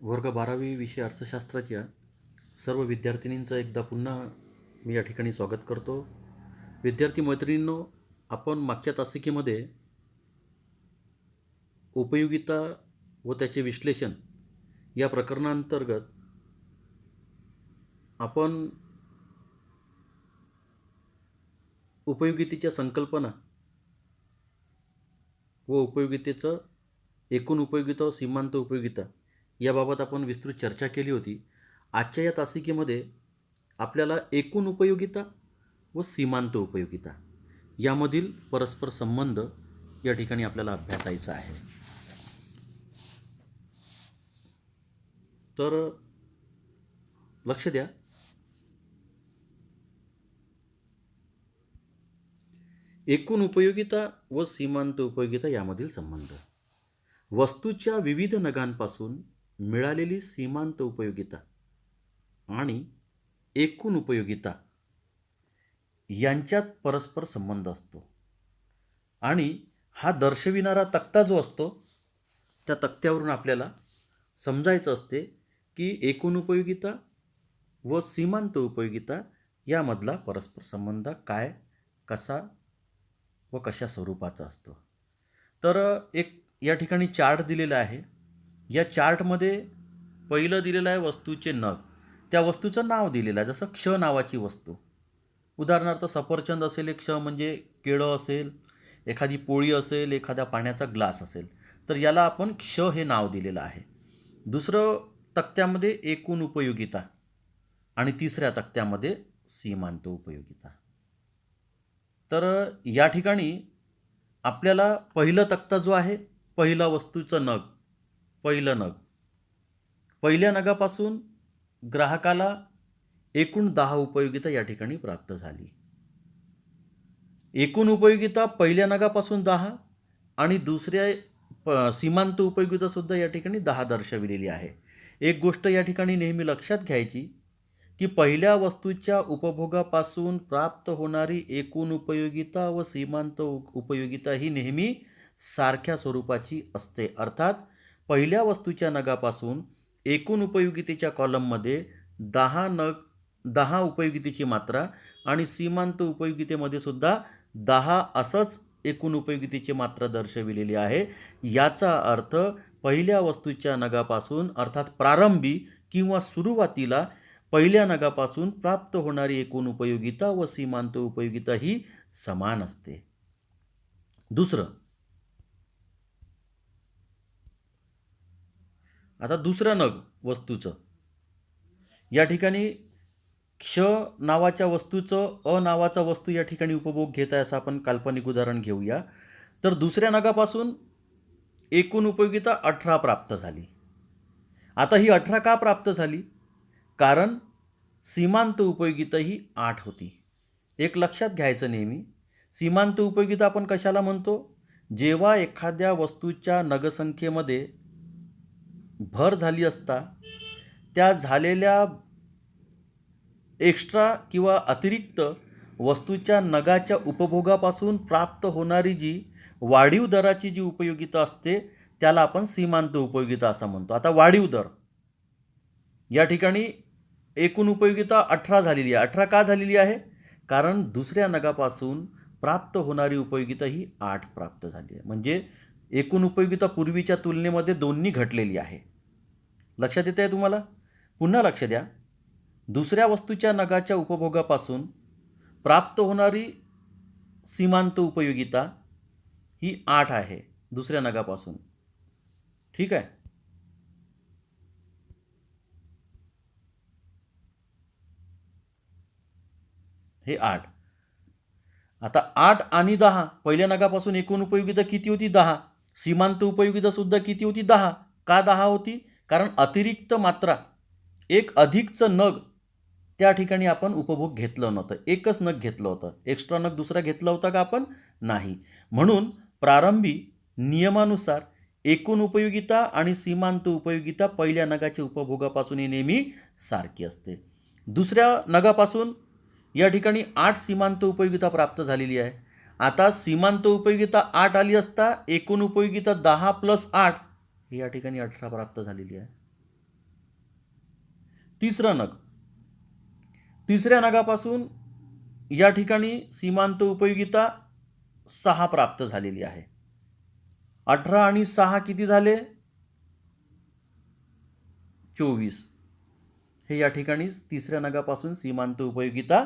वर्ग 12वी विषय अर्थशास्त्राच्या सर्व विद्यार्थिनींचं एकदा पुन्हा मी या ठिकाणी स्वागत करतो. विद्यार्थी मैत्रिणींनो, आपण मागच्या तासिकेमध्ये उपयोगिता व त्याचे विश्लेषण या प्रकरणांतर्गत आपण उपयोगितेच्या संकल्पना व उपयोगितेचं एकूण उपयोगिता व सीमांत उपयोगिता याबाबत आपण विस्तृत चर्चा केली होती. आजच्या या तासिकेमध्ये आपल्याला एकूण उपयोगिता व सीमांत उपयोगिता यामधील परस्पर संबंध या ठिकाणी आपल्याला अभ्यासायचा आहे. तर लक्ष द्या. एकूण उपयोगिता व सीमांत उपयोगिता यामधील संबंध. वस्तूच्या विविध नगांपासून मिळालेली सीमांत उपयोगिता आणि एकूण उपयोगिता यांच्यात परस्पर संबंध असतो आणि हा दर्शविणारा तक्ता जो असतो त्या तक्त्यावरून आपल्याला समजायचं असते की एकूण उपयोगिता व सीमांत उपयोगिता यामधला परस्पर संबंध काय, कसा व कशा स्वरूपाचा असतो. तर एक या ठिकाणी चार्ट दिलेला आहे. या चार्टमध्ये पहिलं दिलेलं आहे वस्तूचे नग. त्या वस्तूचं नाव दिलेलं आहे, जसं क्ष नावाची वस्तू. उदाहरणार्थ सफरचंद असेल, एक क्ष म्हणजे केळं असेल, एखादी पोळी असेल, एखादा पाण्याचा ग्लास असेल, तर याला आपण क्ष हे नाव दिलेलं आहे. दुसरं तक्त्यामध्ये एकूण उपयोगिता आणि तिसऱ्या तक्त्यामध्ये सीमांत उपयोगिता. तर या ठिकाणी आपल्याला पहिलं तक्ता जो आहे, पहिला वस्तूचं नग, पहिलं नग, पहिल्या नगापासून ग्राहकाला एकूण 10 उपयोगिता या ठिकाणी प्राप्त झाली. एकूण उपयोगिता पहिल्या नगापासून 10 आणि दुसऱ्या सीमांत उपयोगिता सुद्धा या ठिकाणी 10 दर्शविलेली आहे. एक गोष्ट या ठिकाणी नेहमी लक्षात घ्यायची की पहिल्या वस्तूच्या उपभोगापासून प्राप्त होणारी एकूण उपयोगिता व सीमांत उपयोगिता ही नेहमी सारख्या स्वरूपाची असते. अर्थात पहिल्या वस्तूच्या नगापासून एकूण उपयोगितेच्या कॉलममध्ये 10 उपयोगितेची मात्रा आणि सीमांत उपयोगितेमध्ये सुद्धा 10 असंच एकूण उपयोगितेची मात्रा दर्शविलेली आहे. याचा अर्थ पहिल्या वस्तूच्या नगापासून अर्थात प्रारंभी किंवा सुरुवातीला पहिल्या नगापासून प्राप्त होणारी एकूण उपयोगिता व सीमांत उपयोगिता ही समान असते. दुसरं, आता दुसरं नग वस्तूचं, या ठिकाणी क्ष नावाच्या वस्तूचं अ नावाचा वस्तू या ठिकाणी उपभोग घेत आहे, असं आपण काल्पनिक उदाहरण घेऊया. तर दुसऱ्या नगापासून एकूण उपयोगिता 18 प्राप्त झाली. आता ही 18 का प्राप्त झाली? कारण सीमांत उपयोगिता ही 8 होती. एक लक्षात घ्यायचं नेहमी, सीमांत उपयोगिता आपण कशाला म्हणतो? जेव्हा एखाद्या वस्तूच्या नगसंख्येमध्ये भर झाली असता त्या झालेल्या एक्स्ट्रा किंवा अतिरिक्त वस्तूच्या नगाच्या उपभोगापासून प्राप्त होणारी जी वाढीव दराची जी उपयोगिता असते त्याला आपण सीमांत उपयोगिता असं म्हणतो. आता वाढीव दर या ठिकाणी एकूण उपयोगिता 18 झालेली आहे. 18 का झालेली आहे? कारण दुसऱ्या नगापासून प्राप्त होणारी उपयोगिता ही 8 प्राप्त झाली आहे. म्हणजे एकूण उपयोगिता पूर्वीच्या तुलनेमध्ये 2नी घटलेली आहे. लक्षात येत आहे तुम्हाला? पुन्हा लक्ष द्या. दुसऱ्या वस्तूच्या नगाच्या उपभोगापासून प्राप्त होणारी सीमांत उपयोगिता ही 8 आहे दुसऱ्या नगापासून. ठीक आहे. हे 8. आता 8 आणि 10, पहिल्या नगापासून एकूण उपयोगिता किती होती? 10. सीमांत उपयोगिता सुद्धा किती होती? 10. का 10 होती? कारण अतिरिक्त मात्रा, एक अधिकचं नग त्या ठिकाणी आपण उपभोग घेतलं नव्हतं. एकच नग घेतलं होतं. एक्स्ट्रा नग दुसरा घेतला होता का आपण? नाही. म्हणून प्रारंभी नियमानुसार एकूण उपयोगिता आणि सीमांत उपयोगिता पहिल्या नगाच्या उपभोगापासून नेहमी सारखी असते. दुसऱ्या नगापासून या ठिकाणी 8 सीमांत उपयोगिता प्राप्त झालेली आहे. आता सीमांत उपयोगिता 8 आली असता एकूण उपयोगिता 10 + 8 ही या ठिकाणी 18 प्राप्त झालेली आहे. तिसरा नग, तिसऱ्या नगापासून या ठिकाणी सीमांत उपयोगिता 6 प्राप्त झालेली आहे. 18 आणि 6 किती झाले? 24. हे या ठिकाणी तिसऱ्या नगापासून सीमांत उपयोगिता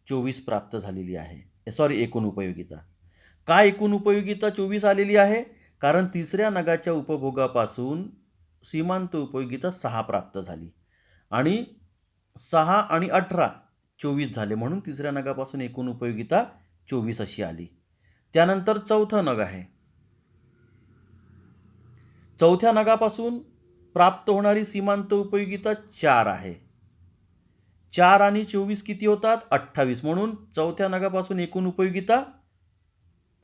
24 प्राप्त झालेली आहे. सॉरी, एकूण उपयोगिता. का एकूण उपयोगिता 24 आलेली आहे? कारण तिसऱ्या नगाच्या उपभोगापासून सीमांत उपयोगिता 6 प्राप्त झाली आणि 6 आणि 18 24 झाले, म्हणून तिसऱ्या नगापासून एकूण उपयोगिता 24 अशी आली. त्यानंतर चौथा नग आहे. चौथ्या नगापासून प्राप्त होणारी सीमांत उपयोगिता 4 आहे. 4 आणि 24 किती होतात? 28, म्हणून चौथ्या नगापासून एकूण उपयोगिता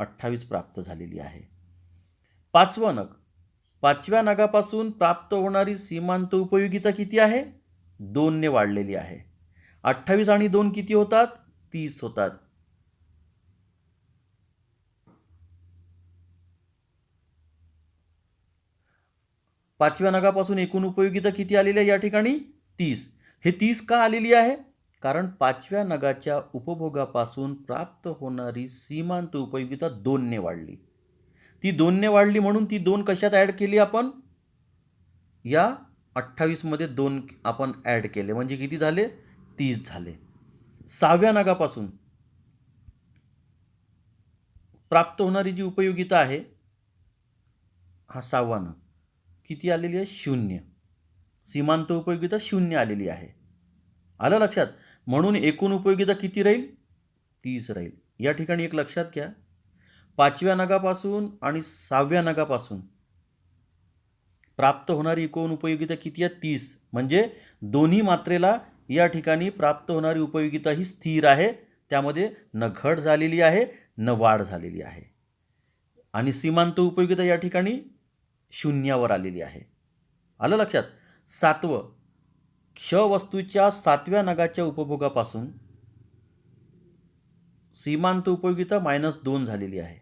28 प्राप्त झालेली आहे. पाचवा नग, पाचव्या नगापासून प्राप्त होणारी सीमांत उपयोगिता किती आहे? 2 ने वाढलेली आहे. 28 आणि 2 किती होतात? 30 होतात. पाचव्या नगापासून एकूण उपयोगिता किती आलेली आहे या ठिकाणी? 30. हे 30 का आलेली आहे? कारण पाचव्या नगाच्या उपभोगापासून प्राप्त होणारी सीमांत उपयोगिता 2 ने वाढली. ती 2 ने वाढली म्हणून ती 2 कशात ॲड केली आपण? या 28 मध्ये 2 आपण ॲड केले, म्हणजे किती झाले? 30 झाले. सहाव्या नगापासून प्राप्त होणारी जी उपयोगिता आहे, हा 6वा नग, किती आलेली आहे? 0. सीमांत उपयोगिता 0 आलेली आहे. आलं लक्षात? म्हणून एकूण उपयोगिता किती राहील? 30 राहील. या ठिकाणी एक लक्षात घ्या, पाचव्या नगापासून आणि 6व्या नगापासून प्राप्त होणारी एकूण उपयोगिता किती आहे? 30. म्हणजे दोन्ही मात्रेला या ठिकाणी प्राप्त होणारी उपयोगिता ही स्थिर आहे, त्यामध्ये न घट झालेली आहे न वाढ झालेली आहे. आणि सीमांत उपयोगिता या ठिकाणी 0वर आलेली आहे. आलं लक्षात? 7वं, क्ष वस्तूच्या 7व्या नगाच्या उपभोगापासून सीमांत उपयोगिता -2 झालेली आहे.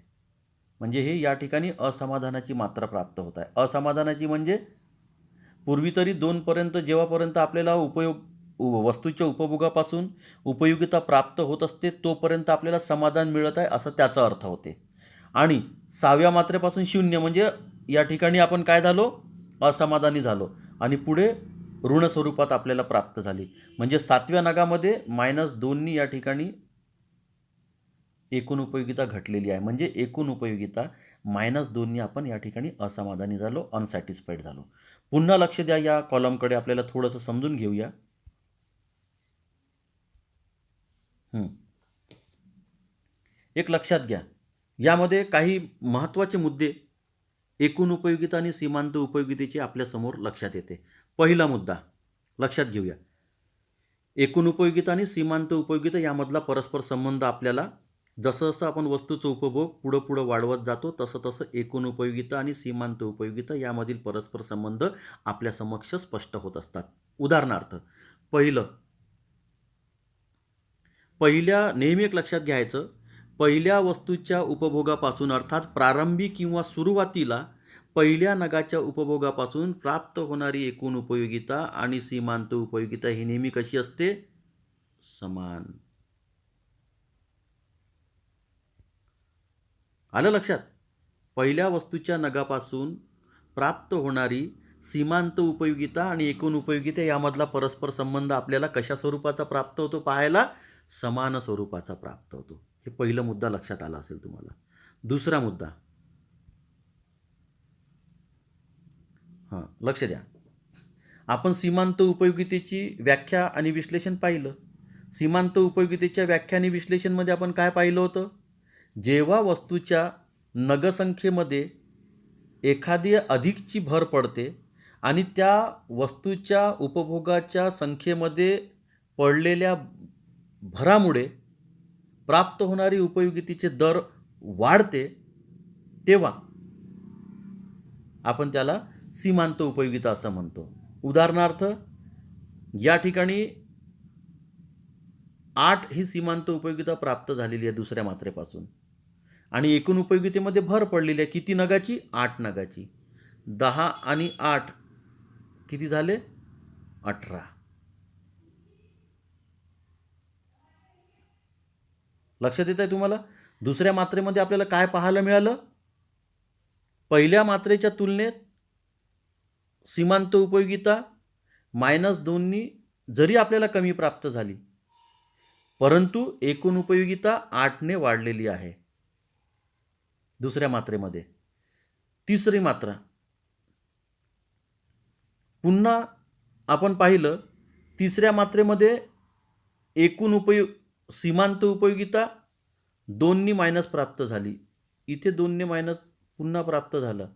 म्हणजे हे या ठिकाणी असमाधानाची मात्रा प्राप्त होत आहे. असमाधानाची म्हणजे पूर्वी तरी 2 पर्यंत जेव्हापर्यंत आपल्याला वस्तूच्या उपभोगापासून उपयोगिता प्राप्त होत असते तोपर्यंत आपल्याला समाधान मिळत आहे असं त्याचा अर्थ होते. आणि 6व्या मात्रेपासून 0 म्हणजे या ठिकाणी आपण काय झालो? असमाधानी झालो आणि पुढे ऋण स्वरूपात आपल्याला प्राप्त झाली. म्हणजे 7व्या नगामध्ये -2 या ठिकाणी एकूण उपयोगिता घटलेली आहे. म्हणजे एकूण उपयोगिता -2 आपण या ठिकाणी असमाधानी झालो, अनसॅटिस्फाईड झालो. पुन्हा लक्ष द्या या कॉलमकडे, आपल्याला थोडंसं समजून घेऊया. एक लक्षात घ्या, यामध्ये काही महत्त्वाचे मुद्दे एकूण उपयोगिता आणि सीमांत उपयोगितेचे आपल्यासमोर लक्षात येते. पहिला मुद्दा लक्षात घेऊया, एकूण उपयोगिता आणि सीमांत उपयोगिता यामधला परस्पर संबंध आपल्याला जसं जसं आपण वस्तूचा उपभोग पुढं पुढं वाढवत जातो तसं तसं एकूण उपयोगिता आणि सीमांत उपयोगिता यामधील परस्पर संबंध आपल्या समक्ष स्पष्ट होत असतात. उदाहरणार्थ, नेहमी एक लक्षात घ्यायचं, पहिल्या वस्तूच्या उपभोगापासून अर्थात प्रारंभी किंवा सुरुवातीला पहिल्या नगाच्या उपभोगापासून प्राप्त होणारी एकूण उपयोगिता आणि सीमांत उपयोगिता ही नेहमी कशी असते? समान. आलं लक्षात? पहिल्या वस्तूच्या नगापासून प्राप्त होणारी सीमांत उपयोगिता आणि एकूण उपयोगिता यामधला परस्पर संबंध आपल्याला कशा स्वरूपाचा प्राप्त होतो? पाहायला समान स्वरूपाचा प्राप्त होतो. हे पहिला मुद्दा लक्षात आला असेल तुम्हाला. दुसरा मुद्दा, लक्ष द्या, आपण सीमांत उपयोगितेची व्याख्या आणि विश्लेषण पाहिलं. सीमांत उपयोगितेच्या व्याख्या आणि विश्लेषणमध्ये आपण काय पाहिलं होतं? जेव्हा वस्तूच्या नगसंख्येमध्ये एखादी अधिकची भर पडते आणि त्या वस्तूच्या उपभोगाच्या संख्येमध्ये पडलेल्या भरामुळे प्राप्त होणारी उपयोगितेचे दर वाढते, तेव्हा आपण त्याला सीमांत उपयोगिता असं म्हणतो. उदाहरणार्थ, या ठिकाणी 8 ही सीमांत उपयोगिता प्राप्त झालेली आहे दुसऱ्या मात्रेपासून आणि एकूण उपयोगितेमध्ये भर पडलेली आहे किती नगाची? 8 नगाची. 10 आणि 8 किती झाले? 18. लक्षात येत आहे तुम्हाला? दुसऱ्या मात्रेमध्ये आपल्याला काय पाहायला मिळालं? पहिल्या मात्रेच्या तुलनेत सीमांत उपयोगिता -2नी जरी आपल्याला कमी प्राप्त झाली, परंतु एकूण उपयोगिता 8ने वाढलेली आहे दुसऱ्या मात्रेमध्ये. तिसरी मात्रा पुन्हा आपण पाहिलं, तिसऱ्या मात्रेमध्ये एकूण सीमांत उपयोगिता 2नी मायनस प्राप्त झाली. इथे 2ने मायनस पुन्हा प्राप्त झालं.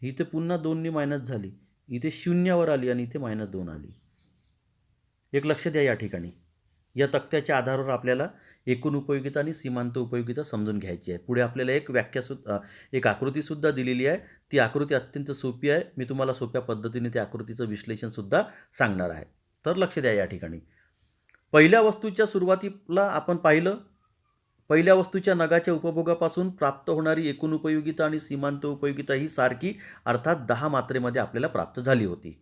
इथे पुन्हा 2नी मायनस झाली. इथे 0वर आली आणि इथे -2 आली. एक लक्ष द्या या ठिकाणी. या तक्त्याच्या आधारावर आपल्याला एकूण उपयोगिता आणि सीमांत उपयोगिता समजून घ्यायची आहे. पुढे आपल्याला एक आकृतीसुद्धा दिलेली आहे. ती आकृती अत्यंत सोपी आहे. मी तुम्हाला सोप्या पद्धतीने त्या आकृतीचं विश्लेषणसुद्धा सांगणार आहे. तर लक्ष द्या या ठिकाणी. पहिल्या वस्तूच्या सुरुवातीला आपण पाहिलं, पहिल्या वस्तूच्या नगाच्या उपभोगापासून प्राप्त होणारी एकूण उपयोगिता आणि सीमांत उपयोगिता ही सारखी, अर्थात 10 मात्रेमध्ये आपल्याला प्राप्त झाली होती.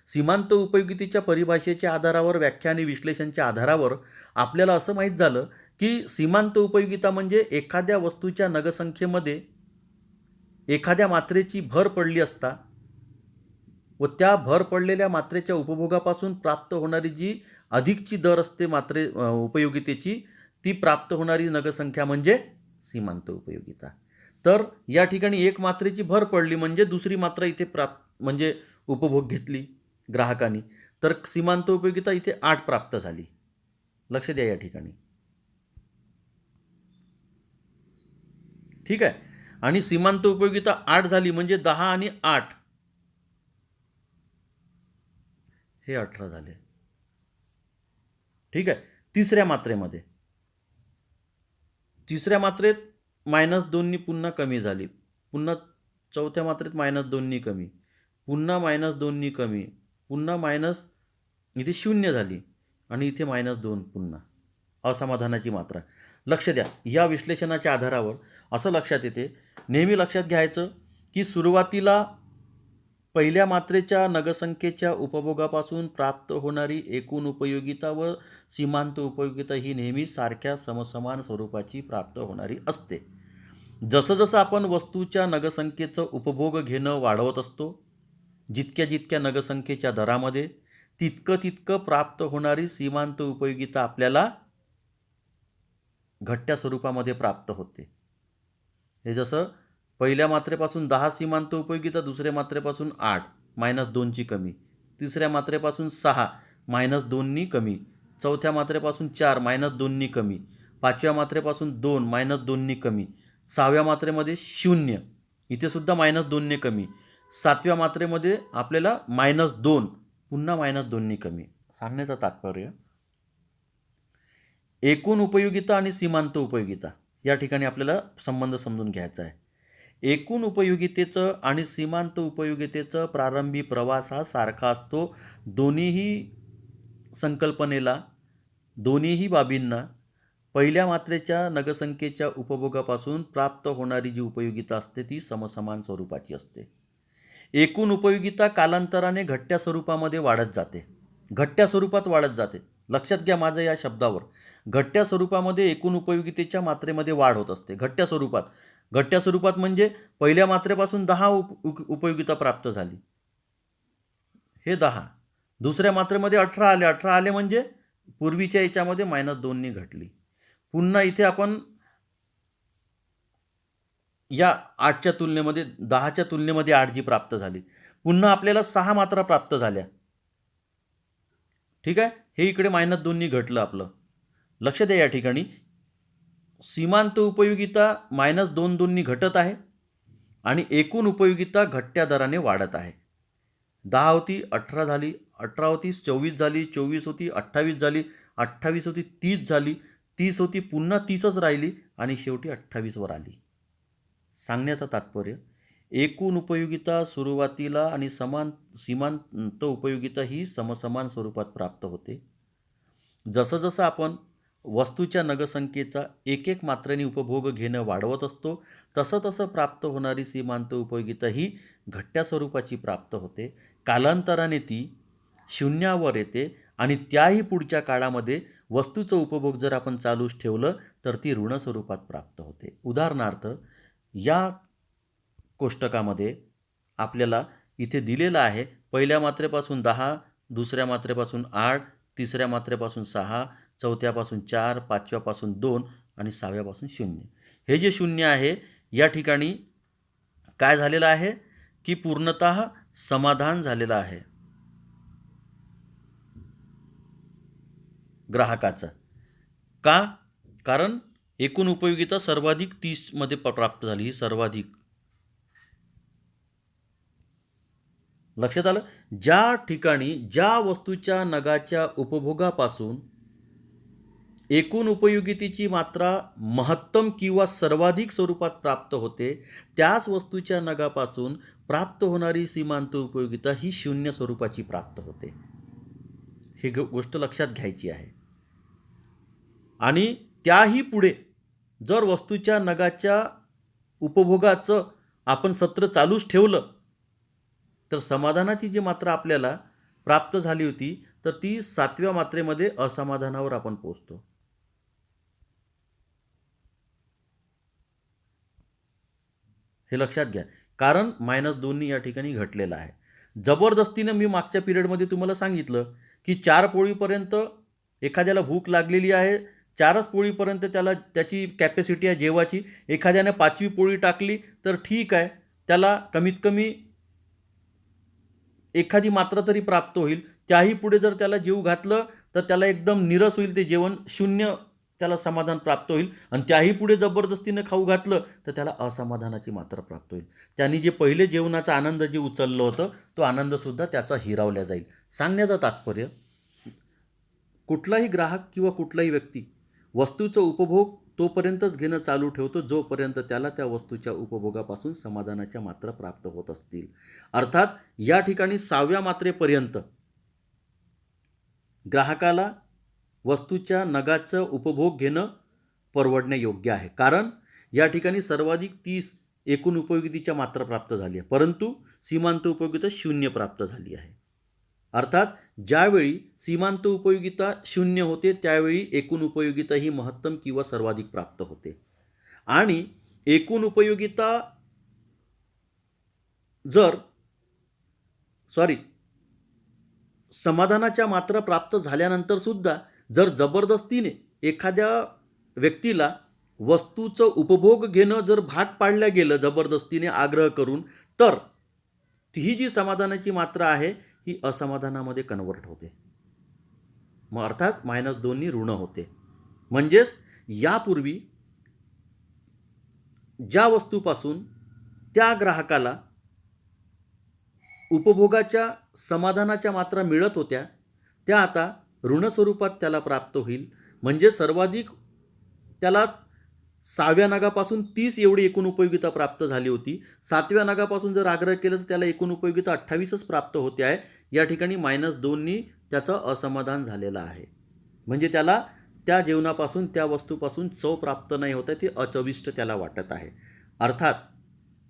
सीमांत उपयोगितेच्या परिभाषेच्या आधारावर, व्याख्या आणि विश्लेषणाच्या आधारावर आपल्याला असं माहीत झालं की सीमांत उपयोगिता म्हणजे एखाद्या वस्तूच्या नगसंख्येमध्ये एखाद्या मात्रेची भर पडली असता व त्या भर पडलेल्या मात्रेच्या उपभोगापासून प्राप्त होणारी जी अधिकची दर असते उपयोगितेची, ती प्राप्त होणारी नगसंख्या म्हणजे सीमांत उपयोगिता. तर या ठिकाणी एक मात्रेची भर पडली म्हणजे दुसरी मात्रा इथे म्हणजे उपभोग घेतली ग्राहकांनी, तर सीमांत उपयोगिता इथे 8 प्राप्त झाली. लक्ष द्या या ठिकाणी. ठीक आहे. आणि सीमांत उपयोगिता 8 झाली म्हणजे 10 आणि 8 हे 18 झाले. ठीक आहे. तिसऱ्या मात्रेत -2नी पुन्हा कमी झाली. पुन्हा चौथ्या मात्रेत -2नी कमी, पुन्हा -2नी कमी, पुन्हा इथे 0 झाली आणि इथे -2 पुन्हा असमाधानाची मात्रा. लक्ष द्या, या विश्लेषणाच्या आधारावर असं लक्षात येते, नेहमी लक्षात घ्यायचं की सुरुवातीला पहिल्या मात्रेच्या नगसंख्येच्या उपभोगापासून प्राप्त होणारी एकूण उपयोगिता व सीमांत उपयोगिता ही नेहमी सारख्या समसमान स्वरूपाची प्राप्त होणारी असते. जसं जसं आपण वस्तूच्या नगसंख्येचं उपभोग घेणं वाढवत असतो, जितक्या नगसंख्येच्या दरामध्ये तितकं प्राप्त होणारी सीमांत उपयोगिता आपल्याला घट्ट्या स्वरूपामध्ये प्राप्त होते. हे जसं पहिल्या मात्रेपासून 10 सीमांत उपयोगिता, दुसऱ्या मात्रेपासून 8 -2ची कमी, तिसऱ्या मात्रेपासून 6 -2नी कमी, चौथ्या मात्रेपासून 4 -2नी कमी, पाचव्या मात्रेपासून 2 -2नी कमी, सहाव्या मात्रेमध्ये 0, इथे सुद्धा -2ने कमी, सातव्या मात्रेमध्ये आपल्याला -2 पुन्हा -2नी कमी. सांगण्याचं तात्पर्य, एकूण उपयोगिता आणि सीमांत उपयोगिता या ठिकाणी आपल्याला संबंध समजून घ्यायचा आहे. एकूण उपयोगितेचं आणि सीमांत उपयोगितेचं प्रारंभी प्रवास हा सारखा असतो. दोन्हीही संकल्पनेला, दोन्हीही बाबींना पहिल्या मात्रेच्या नगसंख्येच्या उपभोगापासून प्राप्त होणारी जी उपयोगिता असते ती समसमान स्वरूपाची असते. एकूण उपयोगिता कालांतराने घट्ट्या स्वरूपामध्ये वाढत जाते. घट्ट्या स्वरूपात वाढत जाते. लक्षात घ्या माझं या शब्दावर. घट्ट्या स्वरूपामध्ये एकूण उपयोगितेच्या मात्रेमध्ये वाढ होत असते. घट्ट्या स्वरूपात म्हणजे पहिल्या मात्रेपासून 10 उपयोगिता प्राप्त झाली, हे 10. दुसऱ्या मात्रेमध्ये 18 आले म्हणजे पूर्वीच्या याच्यामध्ये -2नी घटली. पुन्हा इथे आपण या 8च्या तुलनेमध्ये 10च्या तुलनेमध्ये 8 जी प्राप्त झाली, पुन्हा आपल्याला 6 मात्रा प्राप्त झाल्या. ठीक आहे. हे इकडे -2नी घटलं आपलं. लक्ष द्या या ठिकाणी, सीमांत उपयोगिता -2नी घटत आहे आणि एकूण उपयोगिता घट्ट्या दराने वाढत आहे. 10 होती 18 झाली, 18 होती 24 झाली, 24 होती 28 झाली, 28 होती 30 झाली, 30 होती पुन्हा 30च राहिली आणि शेवटी 28वर आली. सांगण्याचं तात्पर्य, एकूण उपयोगिता सुरुवातीला आणि सीमांत उपयोगिता ही समसमान स्वरूपात प्राप्त होते. जसं जसं आपण वस्तूच्या नगसंख्येचा एक मात्रेने उपभोग घेणं वाढवत असतो, तसं तसं प्राप्त होणारी सीमांत उपयोगिता ही घट्ट्या स्वरूपाची प्राप्त होते. कालांतराने ती 0वर येते आणि त्याही पुढच्या काळामध्ये वस्तूचं उपभोग जर आपण चालूच ठेवलं तर ती ऋण स्वरूपात प्राप्त होते. उदाहरणार्थ या कोष्टकामध्ये आपल्याला इथे दिलेलं आहे, पहिल्या मात्रेपासून 10, दुसऱ्या मात्रेपासून 8, तिसऱ्या मात्रेपासून 6, चौथ्यापासून 4, पाचव्यापासून 2 आणि 6व्यापासून 0. हे जे 0 आहे या ठिकाणी काय झालेलं आहे की पूर्णतः समाधान झालेलं आहे ग्राहकाचं. का? कारण एकूण उपयोगिता सर्वाधिक 30 मध्ये प्राप्त झाली. ही सर्वाधिक. लक्षात आलं? ज्या ठिकाणी ज्या वस्तूच्या नगाच्या उपभोगापासून एकूण उपयोगितेची मात्रा महत्तम किंवा सर्वाधिक स्वरूपात प्राप्त होते, त्याच वस्तूच्या नगापासून प्राप्त होणारी सीमांत उपयोगिता ही शून्य स्वरूपाची प्राप्त होते. ही गोष्ट लक्षात घ्यायची आहे. आणि त्याही पुढे जर वस्तूच्या नगाच्या उपभोगाचं आपण सत्र चालूच ठेवलं तर समाधानाची जी मात्रा आपल्याला प्राप्त झाली होती तर ती 7व्या मात्रेमध्ये असमाधानावर आपण पोहोचतो. हे लक्षात घ्या. कारण -2 या ठिकाणी घटलेलं आहे. जबरदस्तीनं मी मागच्या पिरियडमध्ये तुम्हाला सांगितलं की 4 पोळीपर्यंत एखाद्याला भूक लागलेली आहे, 4च पोळीपर्यंत त्याला त्याची कॅपॅसिटी आहे जेवाची. एखाद्याने 5वी पोळी टाकली तर ठीक आहे, त्याला कमीत कमी एखादी मात्रा तरी प्राप्त होईल. त्याही पुढे जर त्याला जेवू घातलं तर त्याला एकदम निरस होईल, ते जेवण शून्य त्याला समाधान प्राप्त होईल. आणि त्याही पुढे जबरदस्तीनं खाऊ घातलं तर त्याला असमाधानाची मात्रा प्राप्त होईल. त्यांनी जे पहिले जेवणाचा आनंद जे उचललं होतं तो आनंदसुद्धा त्याचा हिरावला जाईल. सांगण्याचं तात्पर्य, कुठलाही ग्राहक किंवा कुठलाही व्यक्ती वस्तूचा उपभोग तोपर्यंतच घेणं चालू ठेवतो जोपर्यंत त्याला त्या वस्तूच्या उपभोगापासून समाधानाच्या मात्रा प्राप्त होत असतील. अर्थात या ठिकाणी 6व्या मात्रेपर्यंत ग्राहकाला वस्तूच्या नगाचं उपभोग घेणं परवडण्यायोग्य आहे. कारण या ठिकाणी सर्वाधिक 30 एकूण उपयोगितेच्या मात्रा प्राप्त झाली आहे, परंतु सीमांत उपयोगिता 0 प्राप्त झाली आहे. अर्थात ज्यावेळी सीमांत उपयोगिता 0 होते त्यावेळी एकूण उपयोगिता ही महत्तम किंवा सर्वाधिक प्राप्त होते. आणि एकूण उपयोगिता समाधानाच्या मात्रा प्राप्त झाल्यानंतर सुद्धा जर जबरदस्तीने एखाद्या व्यक्तीला वस्तूचं उपभोग घेणं जर भाग पाडलं गेलं जबरदस्तीने आग्रह करून, तर ही जी समाधानाची मात्रा आहे ही असमाधानामध्ये कन्वर्ट होते. मग अर्थात -2 ऋण होते. म्हणजेच यापूर्वी ज्या वस्तूपासून त्या ग्राहकाला उपभोगाच्या समाधानाच्या मात्रा मिळत होत्या त्या आता ऋण स्वरूपात त्याला प्राप्त होईल. म्हणजे सर्वाधिक त्याला 6व्या नगापासून 30 एवढी एकूण उपयोगिता प्राप्त झाली होती. 7व्या नगापासून जर आग्रह केला तर त्याला एकूण उपयोगिता 28च प्राप्त होते आहे. या ठिकाणी -2 त्याचं असमाधान झालेलं आहे. म्हणजे त्याला त्या जेवणापासून त्या वस्तूपासून चव प्राप्त नाही होत आहे, ते अचविष्ट त्याला वाटत आहे. अर्थात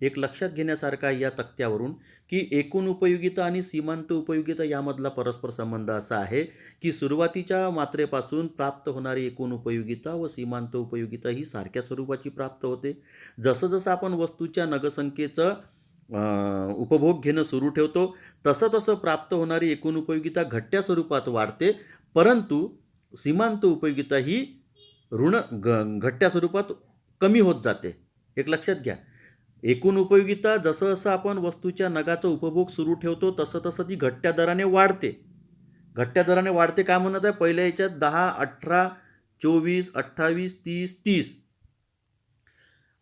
एक लक्षात घेण्यासारखा या तक्त्यावरून की एकूण उपयोगिता आणि सीमांत उपयोगिता यामधला परस्पर संबंध असा आहे की सुरुवातीच्या मात्रेपासून प्राप्त होणारी एकूण उपयोगिता व सीमांत उपयोगिता ही सारख्या स्वरूपाची प्राप्त होते. जसं जसं आपण वस्तूच्या नगसंख्येचं उपभोग घेणं सुरू ठेवतो तसं तसं प्राप्त होणारी एकूण उपयोगिता घटत्या स्वरूपात वाढते, परंतु सीमांत उपयोगिता ही घटत्या स्वरूपात कमी होत जाते. एक लक्षात घ्या, एकूण उपयोगिता जसं जसं आपण वस्तूच्या नगाचा उपभोग सुरू ठेवतो तसं तसं ती घटत्या दराने वाढते. घटत्या दराने वाढते काय म्हणत आहे, पहिल्या याच्यात 10, 18, 24, 28, 30, 30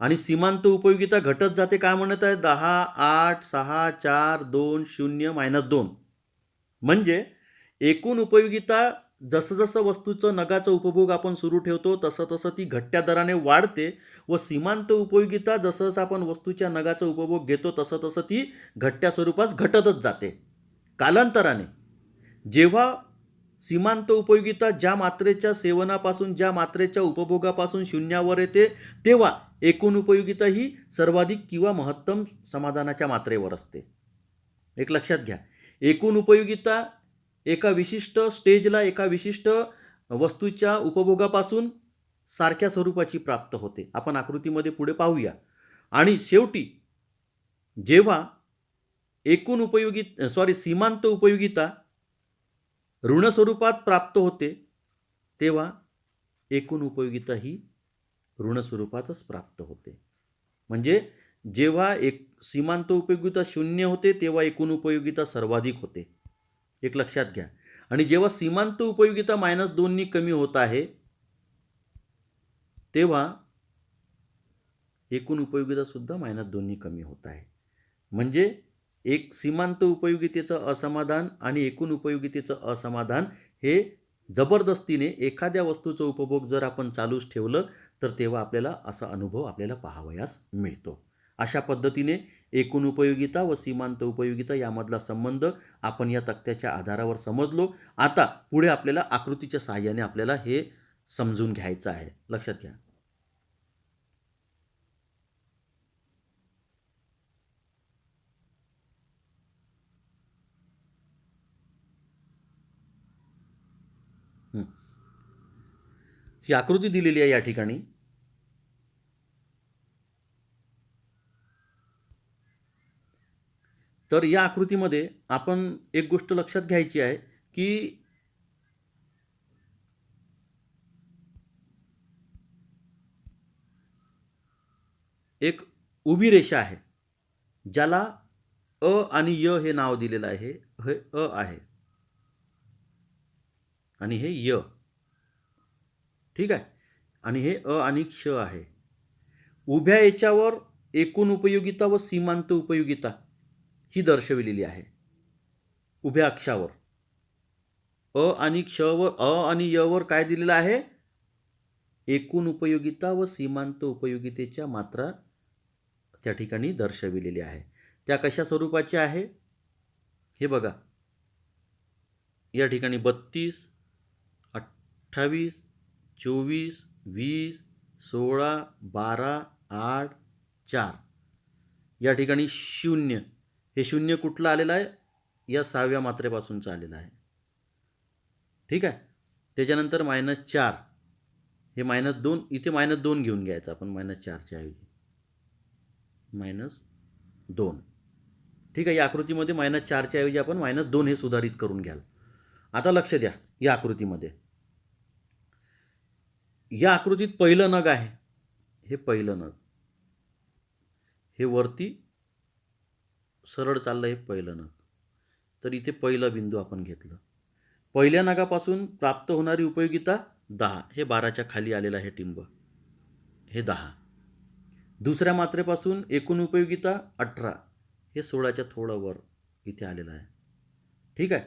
आणि सीमांत उपयोगिता घटत जाते काय म्हणत आहे, 10, 8, 6, 4, 2, 0, -2. म्हणजे एकूण उपयोगिता जसं जसं वस्तूचं नगाचा उपभोग आपण सुरू ठेवतो तसं तसं ती घटत्या दराने वाढते व सीमांत उपयोगिता जसं जसं आपण वस्तूच्या नगाचा उपभोग घेतो तसं तसं ती घटत्या स्वरूपात घटतच जाते. कालांतराने जेव्हा सीमांत उपयोगिता ज्या मात्रेच्या सेवनापासून ज्या मात्रेच्या उपभोगापासून शून्यावर येते तेव्हा एकूण उपयोगिता ही सर्वाधिक किंवा महत्तम समाधानाच्या मात्रेवर असते. एक लक्षात घ्या, एकूण उपयोगिता एका विशिष्ट स्टेजला एका विशिष्ट वस्तूच्या उपभोगापासून सारख्या स्वरूपाची प्राप्त होते. आपण आकृतीमध्ये पुढे पाहूया. आणि शेवटी जेव्हा सीमांत उपयोगिता ऋण स्वरूपात प्राप्त होते, तेव्हा एकूण उपयोगिता ही ऋण स्वरूपातच प्राप्त होते. म्हणजे जेव्हा एक सीमांत उपयोगिता 0 होते, तेव्हा एकूण उपयोगिता सर्वाधिक होते. एक लक्षात घ्या. आणि जेव्हा सीमांत उपयोगिता -2 नी कमी होत आहे, तेव्हा एकूण उपयोगिता सुद्धा -2 नी कमी होत आहे. म्हणजे एक सीमांत उपयोगितेचं असमाधान आणि एकूण उपयोगितेचं असमाधान हे जबरदस्तीने एखाद्या वस्तूचं उपभोग जर आपण चालूच ठेवलं, तर तेव्हा आपल्याला असा अनुभव आपल्याला पाहावयास मिळतो. अशा पद्धतीने एकूण उपयोगिता व सीमांत उपयोगिता यामधला संबंध आपण या तक्त्याच्या आधारावर समजलो. आता पुढे आपल्याला आकृतीच्या सहाय्याने आपल्याला हे समजून घ्यायचं आहे. लक्षात घ्या. ही आकृती दिलेली आहे या ठिकाणी. तर या आकृतीमध्ये आपण एक गोष्ट लक्षात घ्यायची आहे की एक उभी रेषा आहे, ज्याला अ आणि य हे नाव दिलेलं आहे. हे अ आहे आणि हे य. ठीक आहे. आणि हे अ आणि क्ष आहे. उभ्या याच्यावर एकूण उपयोगिता व सीमांत उपयोगिता ही दर्शविलेली आहे. उभ्या अक्षावर अ आणि क्ष वर, अ आणि य वर काय दिलेलं आहे? एकूण उपयोगिता व सीमांत उपयोगितेच्या मात्रा त्या ठिकाणी दर्शविलेली आहे. त्या कशा स्वरूपाच्या आहे? हे बघा. या ठिकाणी 32, 28, 24, 20, 16, 12, 8, 4. या ठिकाणी 0. हे 0 कुठलं आलेलं आहे? या 6व्या मात्रेपासूनचं आलेलं आहे. ठीक आहे. त्याच्यानंतर -4. हे -2, इथे -2 घेऊन घ्यायचं आपण -4च्या ऐवजी -2. ठीक आहे. या आकृतीमध्ये -4च्या ऐवजी आपण -2 हे सुधारित करून घ्याल. आता लक्ष द्या या आकृतीमध्ये. या आकृतीत पहिलं नग आहे. हे पहिलं नग. हे वरती सरळ चाललं, हे पहिलं नग. तर इथे पहिला बिंदू आपण घेतलं. पहिल्या नगापासून प्राप्त होणारी उपयोगिता 10. हे 12च्या खाली आलेलं आहे टिंब. हे 10. दुसऱ्या मात्रेपासून एकूण उपयोगिता 18. हे 16च्या थोडं वर इथे आलेलं आहे. ठीक आहे.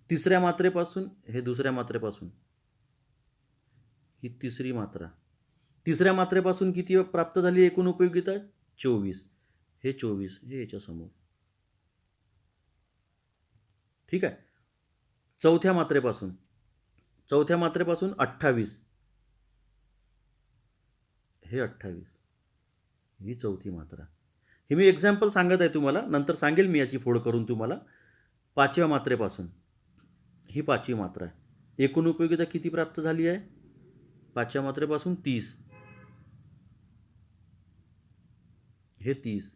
तिसऱ्या मात्रेपासून, हे दुसऱ्या मात्रेपासून, ही तिसरी मात्रा. तिसऱ्या मात्रेपासून किती प्राप्त झाली एकूण उपयोगिता? 24. हे 24 हे याच्या समोर. ठीक आहे. चौथ्या मात्रेपासून 28. हे 28. ही चौथी मात्रा. हे मी एक्झाम्पल सांगत आहे तुम्हाला, नंतर सांगेल मी याची फोड करून तुम्हाला. 5व्या मात्रेपासून ही 5वी मात्रा आहे. एकूण उपयोगिता किती प्राप्त झाली आहे? 5व्या मात्रेपासून 30. हे 30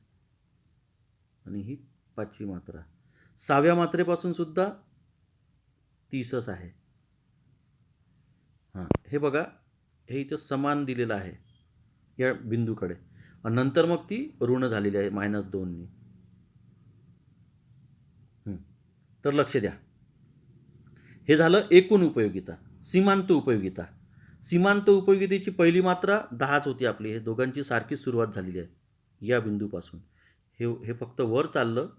आणि ही 5वी मात्रा. 6व्या मात्रेपासून सुद्धा 30च आहे. हां, हे बघा. हे इथं समान दिलेलं आहे या बिंदूकडे. आणि नंतर मग ती ऋण झालेली आहे -2 नी. तर लक्ष द्या. हे झालं एकूण उपयोगिता. सीमांत उपयोगिता. सीमांत उपयोगितेची पहिली मात्रा 10च होती आपली. हे दोघांची सारखीच सुरुवात झालेली आहे या बिंदूपासून. हे फक्त वर चाललं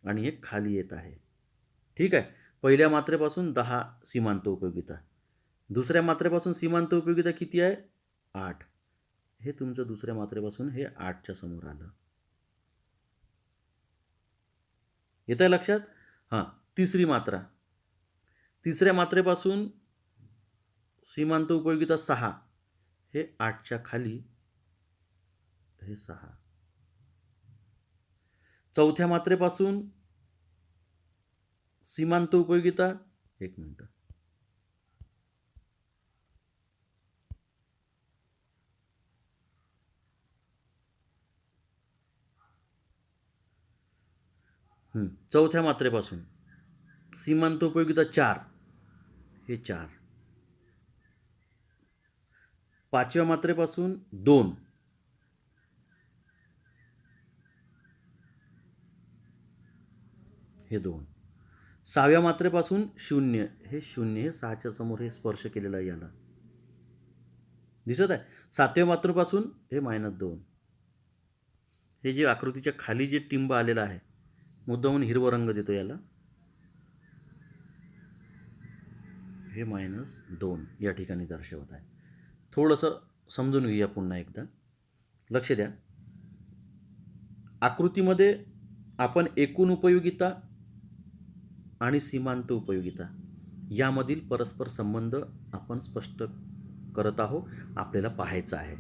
आणि हे खाली येत आहे. ठीक आहे. पहिल्या मात्रेपासून 10 सीमांत उपयोगिता. दुसऱ्या मात्रेपासून सीमांत उपयोगिता किती आहे? 8. हे तुमचं दुसऱ्या मात्रेपासून हे 8च्या समोर आलं. येत आहे लक्षात? हां. तिसरी मात्रा. तिसऱ्या मात्रेपासून सीमांत उपयोगिता 6. हे 8च्या खाली, हे 6. चौथ्या मात्रेपासून सीमांत उपयोगिता, एक मिनिट, चौथ्या मात्रेपासून सीमांत उपयोगिता 4, हे 4. पाचव्या मात्रेपासून 2, हे 2. सहाव्या मात्रेपासून 0, हे 0, हे 6च्या समोर हे स्पर्श केलेलं आहे याला, दिसत आहे. सातव्या मात्रेपासून हे -2. हे जे आकृतीच्या खाली जे टिंब आलेलं आहे, मुद्दामून हिरवा रंग देतो याला, हे -2 या ठिकाणी दर्शवत आहे. थोडंसं समजून घेऊया पुन्हा एकदा, लक्ष द्या. आकृतीमध्ये आपण एकूण उपयोगिता आणि सीमांत उपयोगिता यामधील परस्पर संबंध आपण स्पष्ट करत आहोत, आपल्याला पाहायचं आहे.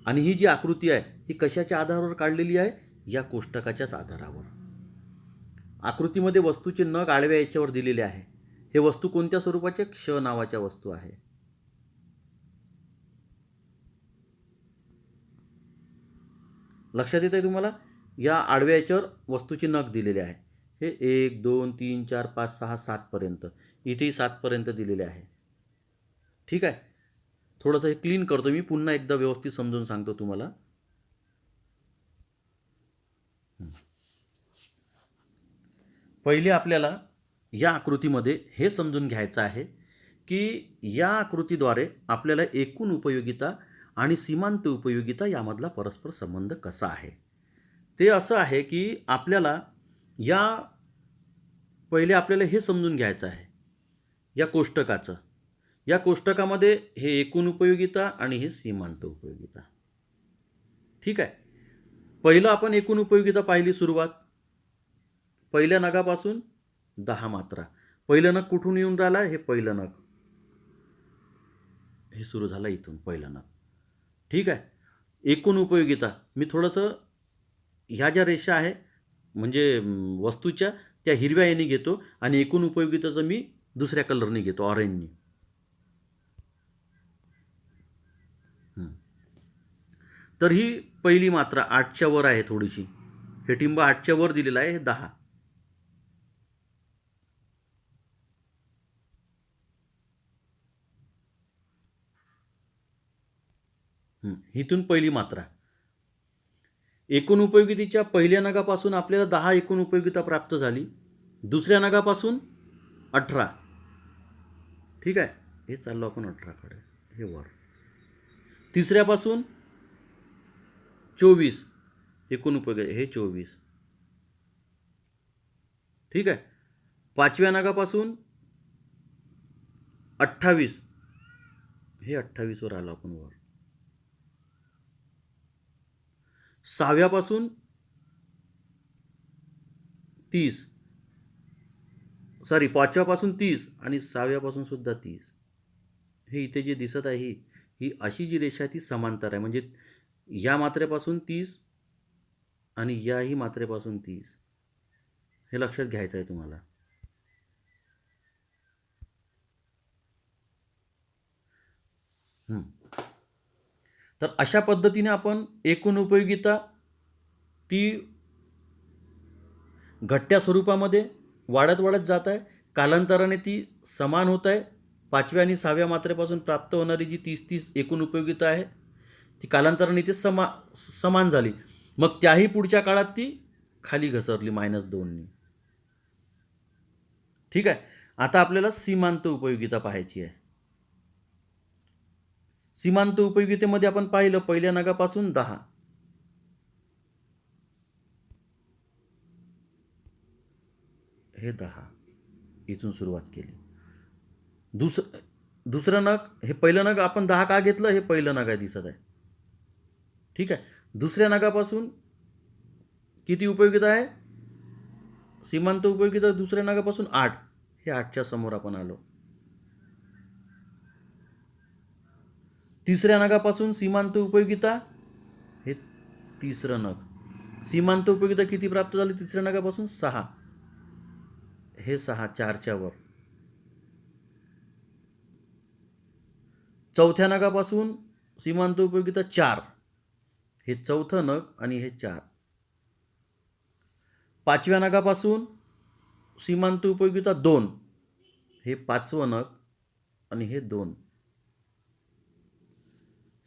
आणि ही जी आकृती आहे ही कशाच्या आधारावर काढलेली आहे? या कोष्टकाच्याच आधारावर. आकृतीमध्ये वस्तूचे नग आडव्या याच्यावर दिलेले आहे. हे वस्तू कोणत्या स्वरूपाचे? क्ष नावाच्या वस्तू आहे. लक्षात येत आहे तुम्हाला? या आडव्या याच्यावर वस्तूचे नग दिलेले आहे. हे 1 2 3 4 5 6 7 पर्यंत, इथेही 7 पर्यंत दिलेले आहे. ठीक आहे. थोडंसं हे क्लीन करतो मी, पुन्हा एकदा व्यवस्थित समजून सांगतो तुम्हाला. पहिले आपल्याला या आकृतीमध्ये हे समजून घ्यायचं आहे की या आकृतीद्वारे आपल्याला एकूण उपयोगिता आणि सीमांत उपयोगिता यामधला परस्पर संबंध कसा आहे. ते असं आहे की आपल्याला आपल्याला हे समजून घ्यायचं आहे या कोष्टकाचं. या कोष्टकामध्ये हे एकूण उपयोगिता आणि हे सीमांत उपयोगिता. ठीक आहे. पहिलं आपण एकूण उपयोगिता पाहिली सुरुवात. पहिल्या नगापासून 10 मात्रा. पहिलं नग कुठून येऊन राहिला? हे पहिलं नग, हे सुरू झालं इथून पहिलं नग. ठीक आहे. एकूण उपयोगिता मी थोडंसं ह्या ज्या रेषा आहे म्हणजे वस्तूच्या त्या हिरव्या याने घेतो आणि एकूण उपयोगिताचं मी दुसऱ्या कलरने घेतो, ऑरेंजनी. तर ही पहिली मात्रा 8च्या वर आहे थोडीशी. हे टिंब 8च्या वर दिलेलं आहे, हे 10. इथून पहिली मात्रा. एकूण उपयोगितेच्या पहिल्या नगापासून आपल्याला 10 एकूण उपयोगिता प्राप्त झाली. दुसऱ्या नगापासून 18. ठीक आहे. हे चाललो आपण 18 कडे, हे वर. तिसऱ्यापासून 24 एकूण उपयोगिता, हे 24. ठीक आहे. पाचव्या नगापासून 28, हे 28 वर आलो आपण वर. सहाव्यापासून 30, सॉरी पाचव्यापासून 30 आणि सहाव्यापासून सुद्धा 30. हे इथे जे दिसत आहे ही अशी जी रेषा आहे ती समांतर आहे. म्हणजे या मात्रेपासून 30 आणि याही मात्रेपासून 30. हे लक्षात घ्यायचं आहे तुम्हाला. तर अशा पद्धतीने आपण एकूण उपयोगिता ती घट्ट्या स्वरूपामध्ये वाढत वाढत जात आहे. कालांतराने ती समान होत आहे. पाचव्या आणि सहाव्या मात्रेपासून प्राप्त होणारी जी 30 एकूण उपयोगिता आहे ती कालांतराने ती समान झाली. मग त्याही पुढच्या काळात ती खाली घसरली -2नी. ठीक आहे. आता आपल्याला सीमांत उपयोगिता पाहायची आहे. सीमांत उपयोगितेमध्ये आपण पाहिलं पहिल्या नगापासून 10, हे 10 इथून सुरुवात केली. दुसरं नग, हे पहिलं नग आपण 10 का घेतलं? हे पहिलं नग आहे दिसत आहे. ठीक आहे. दुसऱ्या नगापासून किती उपयोगिता आहे? सीमांत उपयोगिता दुसऱ्या नगापासून 8, हे 8च्या समोर आपण आलो. तिसऱ्या नगापासून सीमांत उपयोगिता, हे तिसरं नग. सीमांत उपयोगिता किती प्राप्त झाली तिसऱ्या नगापासून? 6, हे 6 4च्या वर. चौथ्या नगापासून सीमांत उपयोगिता 4, हे चौथं नग आणि हे 4. 5व्या नगापासून सीमांत उपयोगिता 2, हे 5वं नग आणि हे 2.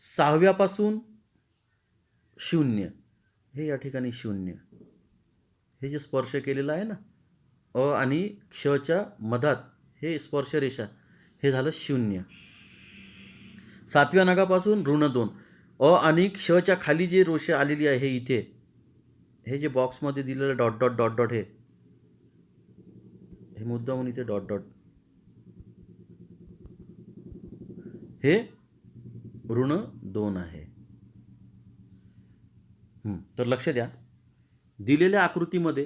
6व्यापासून 0, हे या ठिकाणी 0. हे जे स्पर्श केलेलं आहे ना, अ आणि क्षच्या मधात हे स्पर्शरेषा, हे झालं 0. 7व्या नगापासून -2, अ आणि क्षच्या खाली जे रेषा आलेली आहे, हे इथे, हे जे बॉक्समध्ये दिलेलं डॉट डॉट डॉट डॉट, हे मुद्दामून इथे डॉट डॉट, हे -2 आहे. तर लक्ष द्या, दिलेल्या आकृतीमध्ये